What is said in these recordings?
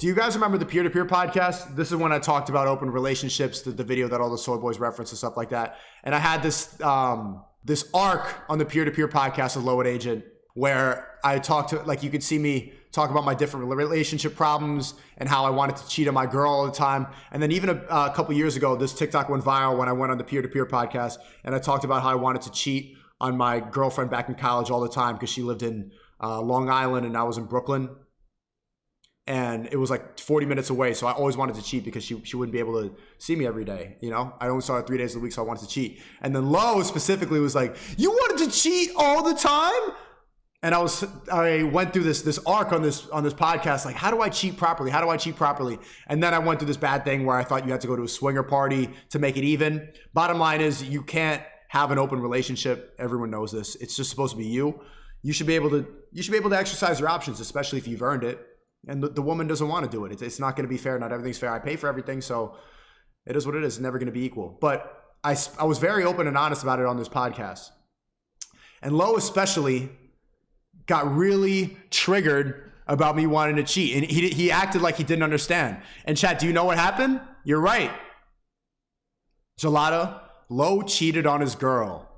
Do you guys remember the peer-to-peer podcast? This is when I talked about open relationships, the video that all the soy boys reference and stuff like that. And I had this this arc on the peer-to-peer podcast of Low Agent where I talked to, like, you could see me talk about my different relationship problems and how I wanted to cheat on my girl all the time. And then even a couple years ago, this TikTok went viral when I went on the peer-to-peer podcast and I talked about how I wanted to cheat on my girlfriend back in college all the time because she lived in Long Island and I was in Brooklyn. And it was like 40 minutes away. So I always wanted to cheat because she wouldn't be able to see me every day. You know, I only saw her 3 days a week. So I wanted to cheat. And then Lo specifically was like, you wanted to cheat all the time? And I went through this arc on this podcast. Like, how do I cheat properly? How do I cheat properly? And then I went through this bad thing where I thought you had to go to a swinger party to make it even. Bottom line is you can't have an open relationship. Everyone knows this. It's just supposed to be you. You should be able to exercise your options, especially if you've earned it. And the woman doesn't want to do it. It's not going to be fair. Not everything's fair. I pay for everything, so it is what it is. It's never going to be equal. But I was very open and honest about it on this podcast. And Lo especially got really triggered about me wanting to cheat. And he acted like he didn't understand. And chat, do you know what happened? You're right. Gelada, Lo cheated on his girl.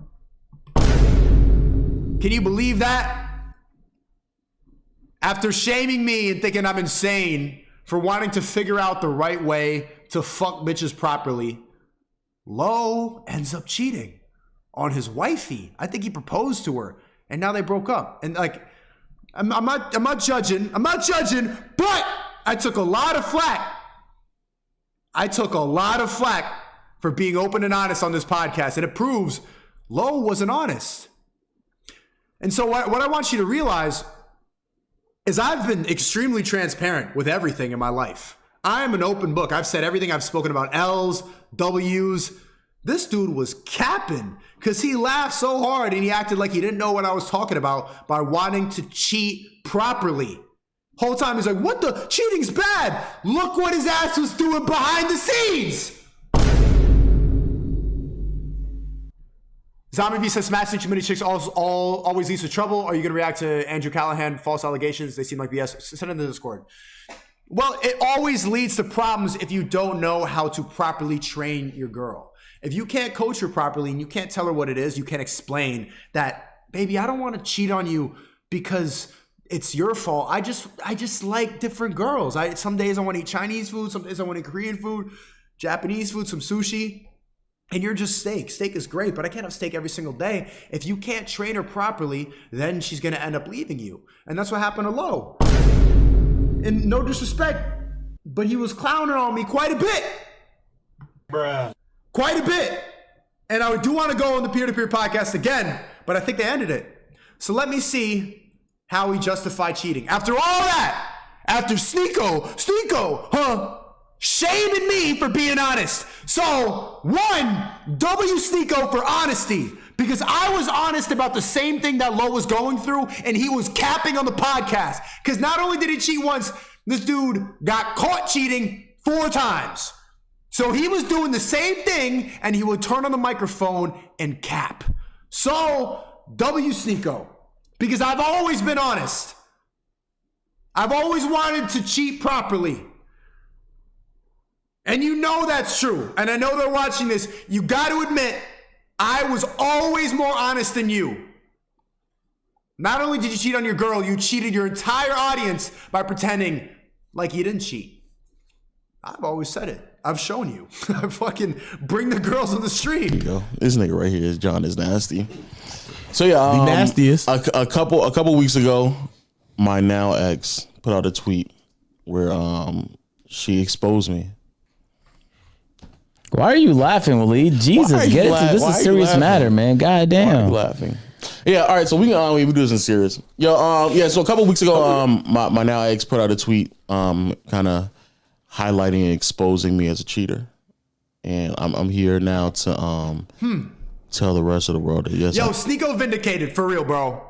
Can you believe that? After shaming me and thinking I'm insane for wanting to figure out the right way to fuck bitches properly, Lo ends up cheating on his wifey. I think he proposed to her, and now they broke up. And like, I'm not judging, but I took a lot of flack. For being open and honest on this podcast, and it proves Lo wasn't honest. And so what I want you to realize is I've been extremely transparent with everything in my life. I'm an open book. I've said everything. I've spoken about L's, W's. This dude was capping because he laughed so hard and he acted like he didn't know what I was talking about by wanting to cheat properly. Whole time he's like, what the? Cheating's bad. Look what his ass was doing behind the scenes. Zombie B says, smashing too many chicks always leads to trouble. Are you going to react to Andrew Callahan false allegations? They seem like BS. Send it in the Discord. Well, it always leads to problems if you don't know how to properly train your girl. If you can't coach her properly and you can't tell her what it is, you can't explain that, baby, I don't want to cheat on you because it's your fault. I just like different girls. Some days I want to eat Chinese food. Some days I want to eat Korean food, Japanese food, some sushi. And you're just steak. Steak is great, but I can't have steak every single day. If you can't train her properly, then she's going to end up leaving you. And that's what happened to Lo. And no disrespect, but he was clowning on me quite a bit. Bruh. Quite a bit. And I do want to go on the peer-to-peer podcast again, but I think they ended it. So let me see how he justified cheating. After all that, after SNEAKO, shaming me for being honest. So, one, W SNEAKO for honesty. Because I was honest about the same thing that Lo was going through, and he was capping on the podcast. Because not only did he cheat once, this dude got caught cheating 4 times. So he was doing the same thing, and he would turn on the microphone and cap. So, W SNEAKO. Because I've always been honest. I've always wanted to cheat properly. And you know that's true. And I know they're watching this. You got to admit, I was always more honest than you. Not only did you cheat on your girl, you cheated your entire audience by pretending like you didn't cheat. I've always said it. I've shown you. I fucking bring the girls on the street. There you go. This nigga right here is John is nasty. So yeah, the nastiest. A couple weeks ago, my now ex put out a tweet where she exposed me. Why are you laughing, Waleed? Jesus, get it to this is a serious matter, man. God damn. Why are you laughing? Yeah, all right, so we do this in serious. Yeah, so a couple weeks ago, my now ex put out a tweet kind of highlighting and exposing me as a cheater. And I'm here now to tell the rest of the world that yes. Yo, SNEAKO vindicated, for real, bro.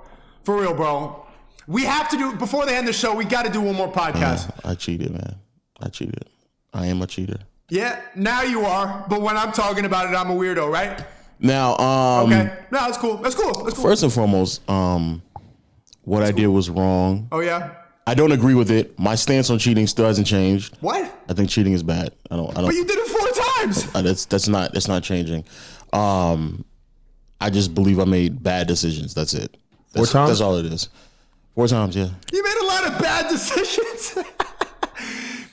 For real, bro. We have to do, before they end the show, we got to do one more podcast. I cheated, man. I cheated. I am a cheater. Yeah, now you are. But when I'm talking about it, I'm a weirdo, right? Now, okay. No, that's cool. That's cool. First and foremost, what I did was wrong. Oh, yeah? I don't agree with it. My stance on cheating still hasn't changed. What? I think cheating is bad. I don't. But you did it 4 times. That's not changing. I just believe I made bad decisions. That's it. 4 times? That's all it is. 4 times, yeah. You made a lot of bad decisions.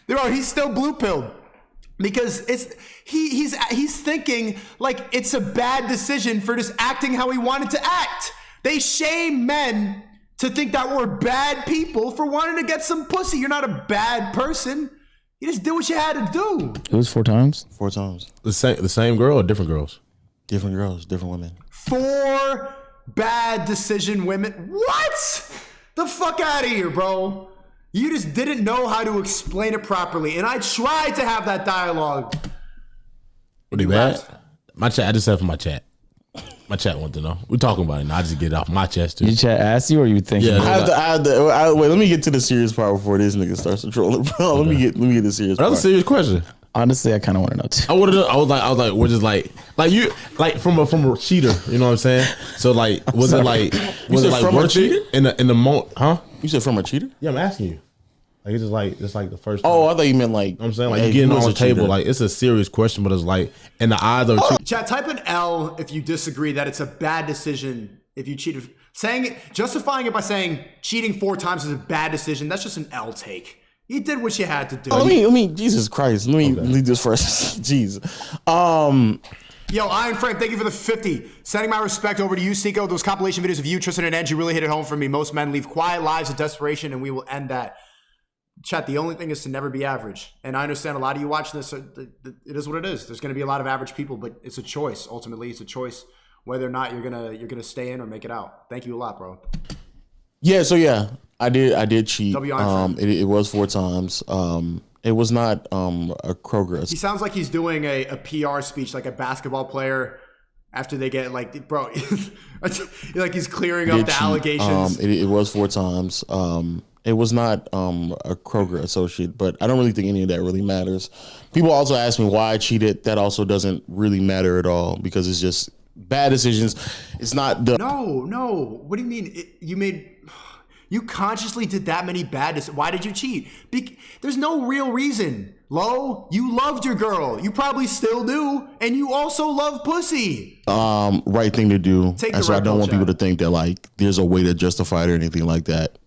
Bro, he's still blue pilled because he's thinking like it's a bad decision for just acting how he wanted to act. They shame men to think that we're bad people for wanting to get some pussy. You're not a bad person. You just did what you had to do. It was 4 times? 4 times. The same girl or different girls? Different girls, different women. 4 bad decision women. What? The fuck out of here, bro. You just didn't know how to explain it properly. And I tried to have that dialogue. Pretty bad? My chat, I just said for my chat. My chat wanted to know. We're talking about it now. I just get it off my chest too. Did chat ask you or you think? Yeah, wait, let me get to the serious part before this nigga starts trolling, bro. Let me get the serious part. That's a serious question. Honestly, I kind of want to know too. I was like, we're just like you, like from a cheater. You know what I'm saying? So like, was it like from a worth cheater? it in the moment? Huh? You said from a cheater? Yeah, I'm asking you. Like it's just like the first. Oh, time. I thought you meant like. You know what I'm saying, like hey, you getting who is on a the table, cheater? like it's a serious question, but it's like in the eyes of a cheater. Chat, type an L if you disagree that it's a bad decision if you cheated. Justifying it by saying cheating 4 times is a bad decision, that's just an L take. You did what you had to do. Let me, Jesus Christ. Let me leave this first. Jeez. Yo, Iron Frame, thank you for the 50. Sending my respect over to you, SNEAKO. Those compilation videos of you, Tristan, and Angie really hit it home for me. Most men leave quiet lives of desperation, and we will end that. Chat, the only thing is to never be average. And I understand a lot of you watching this, it is what it is. There's going to be a lot of average people, but it's a choice. Ultimately, it's a choice whether or not you're gonna stay in or make it out. Thank you a lot, bro. Yeah, so yeah, I did cheat. W. It was 4 times. It was not a Kroger. He sounds like he's doing a PR speech like a basketball player after they get like, bro, like he's clearing up the allegations. It was 4 times. It was not a Kroger associate, but I don't really think any of that really matters. People also ask me why I cheated. That also doesn't really matter at all because it's just bad decisions. It's not the No. What do you mean? You consciously did that many bad decisions. Why did you cheat? There's no real reason. Lo, you loved your girl. You probably still do, and you also love pussy. right thing to do. And so I don't want people to think that like there's a way to justify it or anything like that.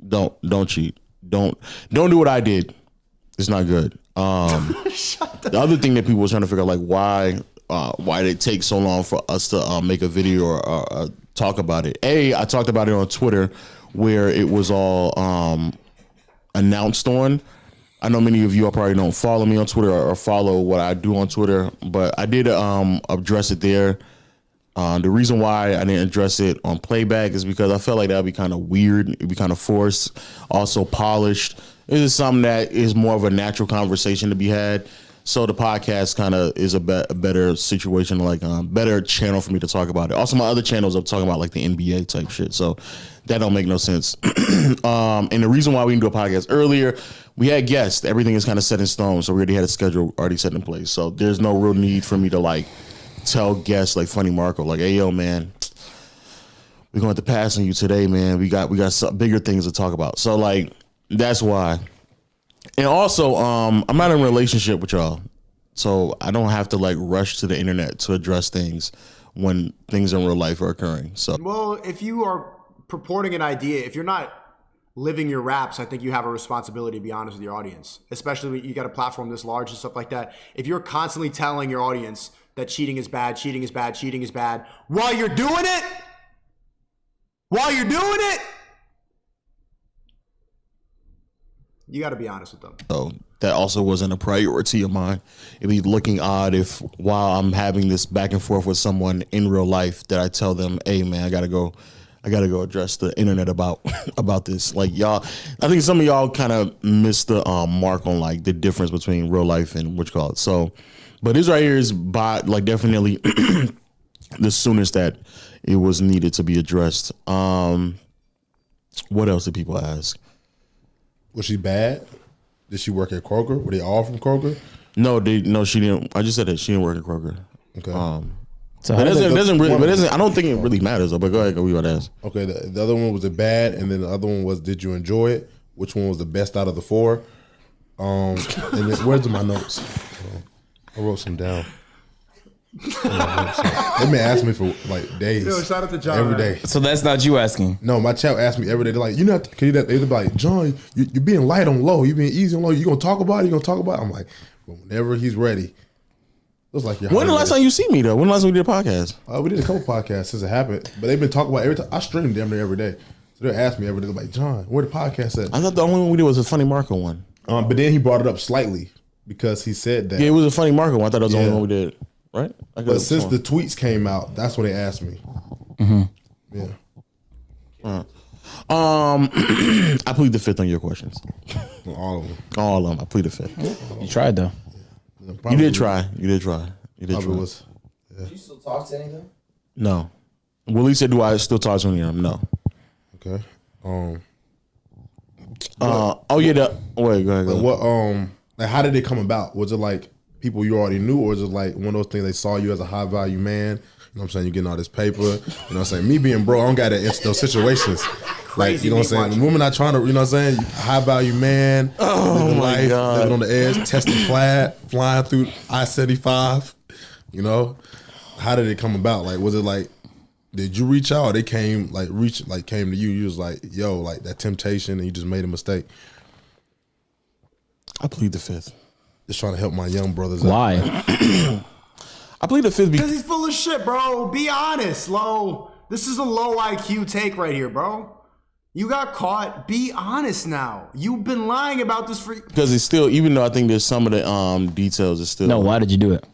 Don't cheat. Don't do what I did. It's not good. The other thing that people were trying to figure out, like why did it take so long for us to make a video or talk about it? I talked about it on Twitter where it was all announced on. I know many of you probably don't follow me on Twitter or follow what I do on Twitter, but I did address it there. The reason why I didn't address it on playback is because I felt like that would be kind of weird. It'd be kind of forced, also polished. This is something that is more of a natural conversation to be had. So the podcast kind of is a better situation, like better channel for me to talk about it. Also, my other channels I'm talking about like the NBA type shit. So that don't make no sense. And the reason why we didn't do a podcast earlier, we had guests. Everything is kind of set in stone. So we already had a schedule already set in place. So there's no real need for me to like tell guests like Funny Marco, like, hey, yo, man, we're going to pass on you today, man. We got some bigger things to talk about. So like, that's why. And also, I'm not in a relationship with y'all, so I don't have to like rush to the internet to address things when things in real life are occurring. So, well, if you are purporting an idea, if you're not living your raps, I think you have a responsibility to be honest with your audience, especially when you got a platform this large and stuff like that. If you're constantly telling your audience that cheating is bad, while you're doing it, you got to be honest with them. So that also wasn't a priority of mine. It'd be looking odd if while I'm having this back and forth with someone in real life that I tell them, hey man, I gotta go address the internet about this. Like y'all, I think some of y'all kind of missed the mark on like the difference between real life and what you call it. So, but this right here is definitely the soonest that it was needed to be addressed. What else did people ask? Was she bad? Did she work at Kroger? Were they all from Kroger? No, she didn't. I just said that she didn't work at Kroger. Okay. So But it doesn't really. I don't think it really matters though. But go ahead, we about to ask. Okay. The other one was it bad, and then the other one was did you enjoy it? which one was the best out of the 4. And then, where's my notes? I wrote some down. They been asking me for like days. Yo, shout out to John. Every day. So that's not you asking. No, my chat asked me every day. They're like, you know, they're like, John, you're being light on low. You being easy on low. You gonna talk about it? You gonna talk about it? I'm like, well, whenever he's ready. It was like, when the last time you see me though? When the last time we did a podcast? We did a couple podcasts since it happened, but they've been talking about it every time. I stream damn near every day, so they ask me every day. They're like, John, where the podcast at? I thought the only one we did was a Funny Marco one. But then he brought it up slightly because he said that. Yeah, it was a Funny Marco one. I thought that was the only one we did. Right? But since the tweets came out, that's when they asked me. Yeah. I plead the fifth on your questions. All of them. All of them. I plead the fifth. You tried though. You did try. You did try. Was, Do you still talk to any of them? No. Willie said, do I still talk to any of them? No. okay. Wait, go ahead. But what? Like, how did it come about? Was it like people you already knew, or was it like one of those things they saw you as a high value man? You know what I'm saying? You getting all this paper. You know what I'm saying? Me being broke, I don't got that in those situations. Like, you know what I'm saying? The women not trying to, you know what I'm saying? High value man, living life, living on the edge, testing plaid, flying through I-75. You know, how did it come about? Like, was it like, did you reach out? Or they came came to you. You was like, yo, like that temptation, and you just made a mistake. I plead the fifth. Just trying to help my young brothers out. Why? I plead the fifth Because he's full of shit, bro. Be honest, low. This is a low IQ take right here, bro. You got caught. Be honest now. You've been lying about this for. because it's still, even though I think there's some of the details, it's still. No, why did you do it?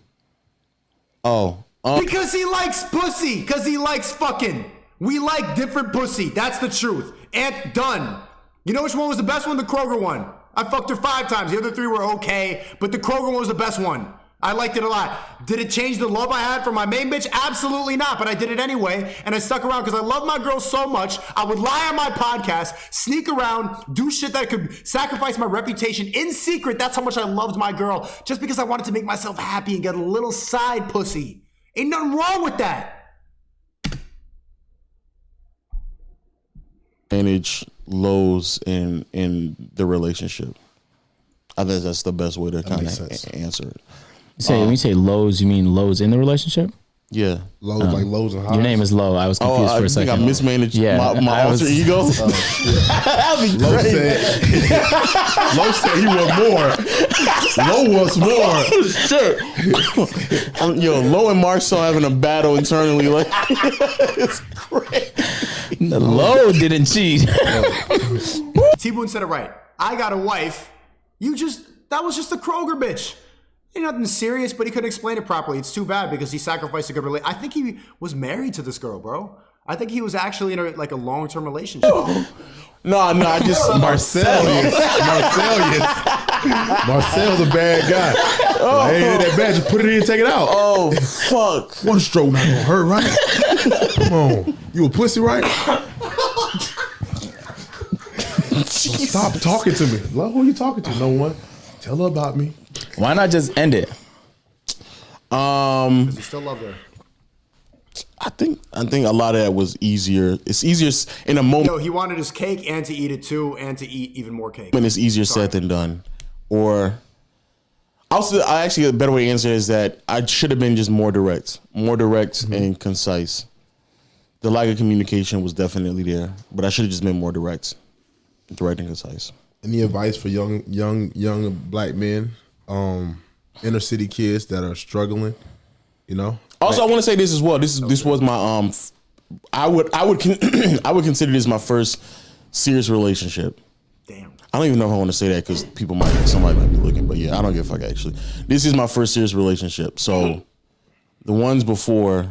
Oh. Because he likes pussy. Because he likes fucking. We like different pussy. That's the truth. And done. You know which one was the best one? The Kroger one. I fucked her 5 times. The other 3 were okay, but the Kroger one was the best one. I liked it a lot. Did it change the love I had for my main bitch? Absolutely not, but I did it anyway, and I stuck around because I love my girl so much. I would lie on my podcast, sneak around, do shit that could sacrifice my reputation in secret. That's how much I loved my girl, just because I wanted to make myself happy and get a little side pussy. Ain't nothing wrong with that. Manage lows in the relationship. I think that's the best way to kind of answer it. When you say lows, you mean lows in the relationship? Yeah. Lows, like lows and highs. Your name is Low. I was confused for a second. I think I mismanaged Yeah, my alter ego. That'd be Low great. said he want more. Low wants more. Shit. Yo, Low and Marcel having a battle internally. Like, it's great. Low didn't cheat. T-Boone said it right. I got a wife. That was just a Kroger bitch. Ain't nothing serious, but he couldn't explain it properly. It's too bad because he sacrificed a good relationship. I think he was married to this girl, bro. I think he was actually in a long-term relationship. No, I just Marcel's a bad guy. Like, ain't that bad. Just put it in and take it out. Oh, fuck. One stroke not gonna hurt, right? Come on. You a pussy, right? Stop talking to me. Love, who are you talking to? No one. Tell her about me. Why not just end it? You still love her. I think a lot of that was easier. It's easier in a moment. Yo, he wanted his cake and to eat it too, and to eat even more cake. When it's easier said than done. Or also, a better way to answer it is that I should have been just more direct and concise. The lack of communication was definitely there, but I should have just been more direct and concise. Any advice for young black men, inner city kids that are struggling? You know. Also, I want to say this as well. This was my I would consider this my first serious relationship. Damn. I don't even know if I want to say that because somebody might be looking, but yeah, I don't give a fuck actually. This is my first serious relationship. So the ones before,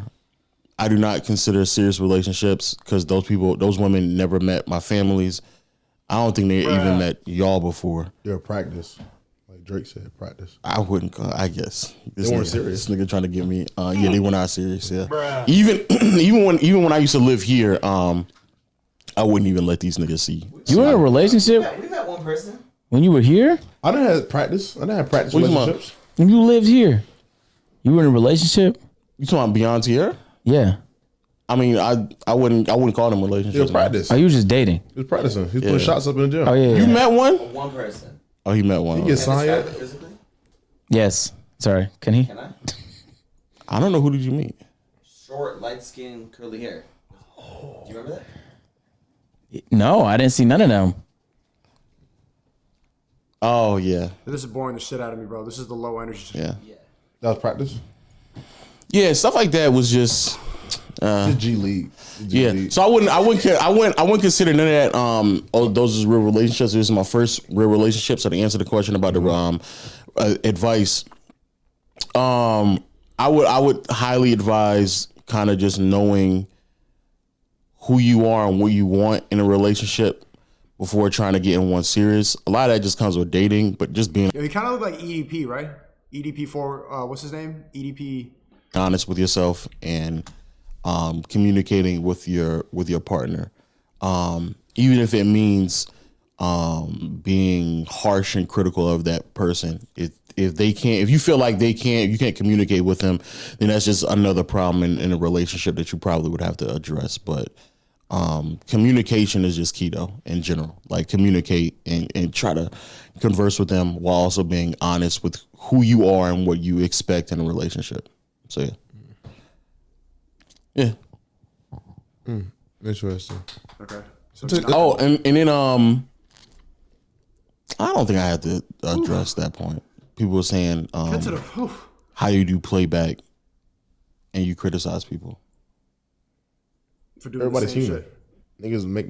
I do not consider serious relationships because those women never met my families. I don't think they even met y'all before. They're practice. Like Drake said, practice. I wouldn't. I guess they weren't serious. This nigga trying to get me. Yeah, they were not serious. Yeah. Even when I used to live here, I wouldn't even let these niggas see. You were in a relationship We met one person. when you were here? I didn't have practice. Relationships. When you lived here? You were in a relationship? You talking about Beyond Tierra? Yeah. I mean, I wouldn't call them He was relationships. practice. Oh, you was just dating? He was practicing. He was putting shots up in the gym. Oh yeah. You met one? One person. Oh, he met one. He gets signed Describe yet? it physically? Yes. Sorry. Can he? Can I? I don't know. Who did you meet? Short, light skin, curly hair. Do you remember that? No, I didn't see none of them. Oh yeah, This is boring the shit out of me, bro. This is the low energy shit. yeah, That was practice. yeah. Stuff like that was just. It's G League. Yeah, so I wouldn't consider none of that. Oh, those is real relationships. This is my first real relationship. So to answer the question about the advice, I would highly advise kind of just knowing who you are and what you want in a relationship before trying to get in one serious. A lot of that just comes with dating, but just being He kind of look like EDP, right? EDP for what's his name? EDP. honest with yourself and communicating with your partner, even if it means being harsh and critical of that person. If you feel like you can't communicate with them, then that's just another problem in a relationship that you probably would have to address. But communication is just key though, in general. Like communicate and try to converse with them while also being honest with who you are and what you expect in a relationship. So yeah. Yeah. Interesting. Okay. So Oh, and then I don't think I had to address that point. People were saying get to the. Oof. how you do playback and you criticize people. For doing Everybody's the same human. shit. Niggas make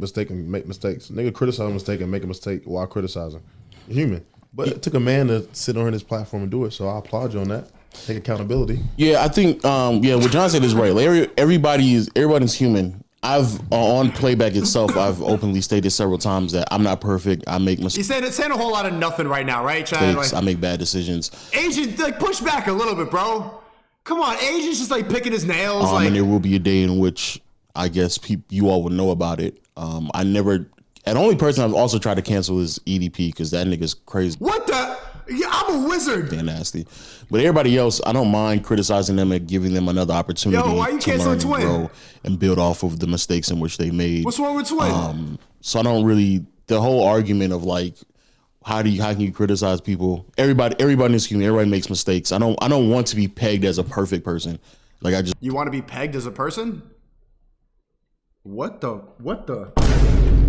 mistakes. Nigga criticize a mistake and make a mistake while criticizing. You're human. But it took a man to sit on his platform and do it, so I applaud you on that. Take accountability. Yeah, I think what John said is right. Like everybody's human. I've on playback itself, I've openly stated several times that I'm not perfect. I make mistakes. He's saying a whole lot of nothing right now, right, Chad? Like, I make bad decisions. Asian, like push back a little bit, bro. Come on, Asian's just like picking his nails. Like, And there will be a day in which I guess you all will know about it. The only person I've also tried to cancel is EDP because that nigga's crazy what the? Yeah, I'm a wizard. and nasty. But everybody else, I don't mind criticizing them and giving them another opportunity Yo, why you to canceling learn and Twin? grow and build off of the mistakes in which they made. What's wrong with Twin? So I don't really the whole argument of like how can you criticize people? Everybody is human. Everybody makes mistakes. I don't want to be pegged as a perfect person. Like I just You want to be pegged as a person? What the?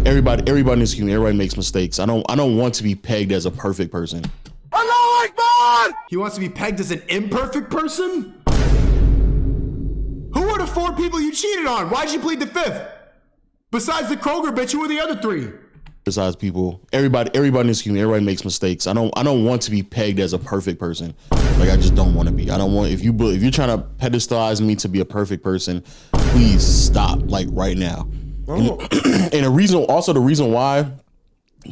everybody is human. Everybody makes mistakes. I don't want to be pegged as a perfect person. He wants to be pegged as an imperfect person? Who were the 4 people you cheated on? Why'd you plead the 5th? Besides the Kroger bitch, who were the other 3? Criticize people. Everybody is human. Everybody makes mistakes. I don't want to be pegged as a perfect person. Like I just don't want to be. I don't want if you're trying to pedestalize me to be a perfect person, please stop like right now. And the reason why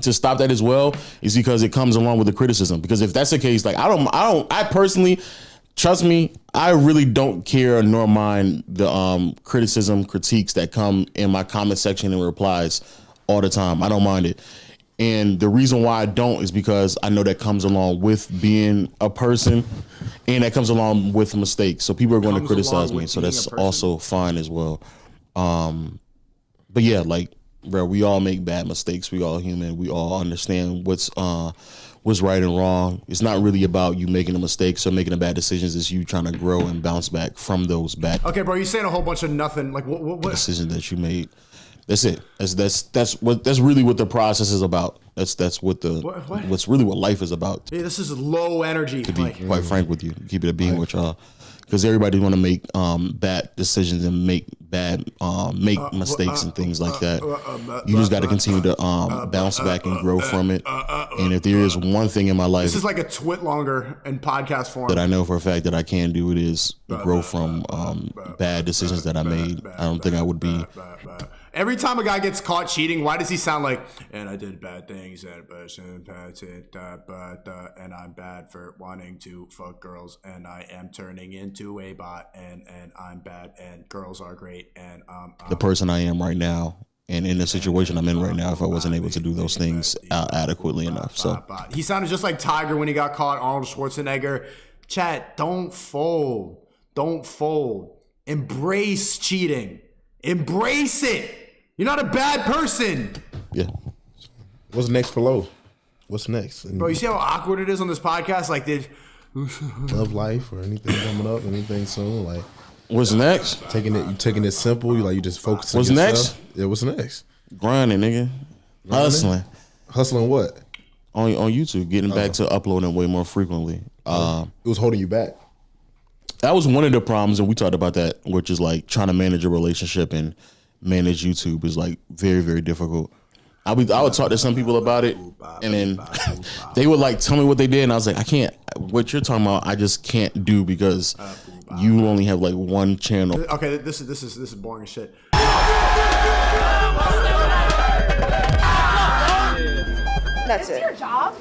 to stop that as well is because it comes along with the criticism. Because if that's the case, like I personally, trust me, I really don't care nor mind the critiques that come in my comment section and replies all the time. I don't mind it. And the reason why I don't is because I know that comes along with being a person and that comes along with mistakes. So people are going to Comes criticize along me. with So being that's a person. also fine as well. But yeah, like, bro, we all make bad mistakes. We all human. We all understand what's right and wrong. It's not really about you making the mistakes or making the bad decisions. It's you trying to grow and bounce back from those bad Okay, bro, you're saying a whole bunch of nothing. Like, what? decisions that you made. That's it. That's really what the process is about. That's what what's really what life is about. Yeah, this is low energy. To be Like, quite frank with you, keep it a being with y'all, because everybody want to make bad decisions and make mistakes and things like that. You just got to continue to bounce back and grow from it. And if there is one thing in my life this is like a twit longer in podcast form. that I know for a fact that I can do, it is grow from bad decisions that I made. I don't think I would be. Every time a guy gets caught cheating, why does he sound like, and I did bad things, and I'm bad for wanting to fuck girls, and I am turning into a bot, and I'm bad, and girls are great, and The person I am right now, and in the situation I'm in right now, if I wasn't able to do those things adequately enough. So he sounded just like Tiger when he got caught, Arnold Schwarzenegger. Chat, don't fold. Embrace cheating. Embrace it. You're not a bad person. Yeah. What's next for Lo? What's next? Bro, you see how awkward it is on this podcast? Like, Love life or anything coming up? Anything soon? Like What's next? you taking it simple. You just focusing. What's yourself. next? Yeah, what's next? Grinding, nigga. Hustling. Hustling what? On YouTube, getting back to uploading way more frequently. It was holding you back. That was one of the problems, and we talked about that, which is like trying to manage a relationship and manage YouTube is like very, very difficult. I would talk to some people about it, and then they would like tell me what they did, and I was like, I can't. What you're talking about, I just can't do because you only have like one channel. okay, this is boring as shit. That's it. Your job?